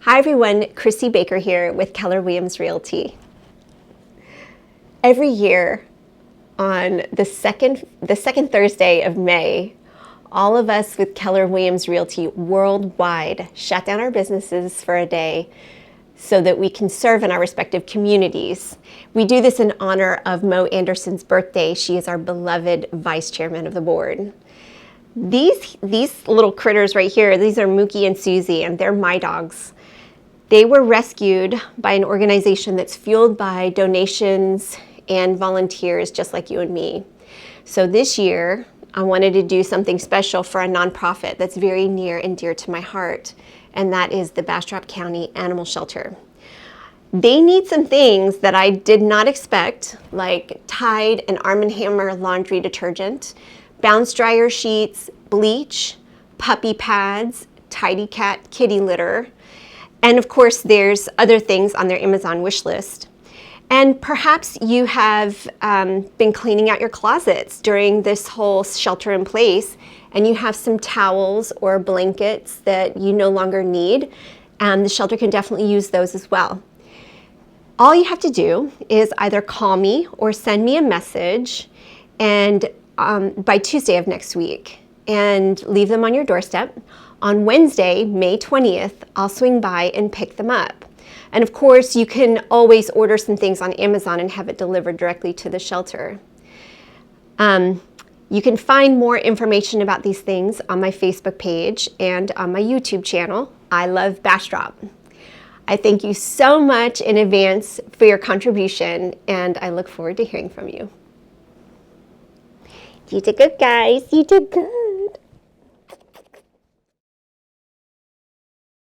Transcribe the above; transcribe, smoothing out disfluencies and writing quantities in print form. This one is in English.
Hi everyone, Chrissy Baker here with Keller Williams Realty. Every year on the second Thursday of May, all of us with Keller Williams Realty worldwide shut down our businesses for a day so that we can serve in our respective communities. We do this in honor of Mo Anderson's birthday. She is our beloved vice chairman of the board. These little critters right here, these are Mookie and Susie, and they're my dogs. They were rescued by an organization that's fueled by donations and volunteers just like you and me. So this year, I wanted to do something special for a nonprofit that's very near and dear to my heart, and that is the Bastrop County Animal Shelter. They need some things that I did not expect, like Tide and Arm & Hammer laundry detergent, bounce dryer sheets, bleach, puppy pads, Tidy Cat kitty litter, and of course, there's other things on their Amazon wish list. And perhaps you have been cleaning out your closets during this whole shelter in place, and you have some towels or blankets that you no longer need. The shelter can definitely use those as well. All you have to do is either call me or send me a message and by Tuesday of next week and leave them on your doorstep. On Wednesday, May 20th, I'll swing by and pick them up. And of course, you can always order some things on Amazon and have it delivered directly to the shelter. You can find more information about these things on my Facebook page and on my YouTube channel, I Love Bastrop. I thank you so much in advance for your contribution, and I look forward to hearing from you. You did good, guys. You did good.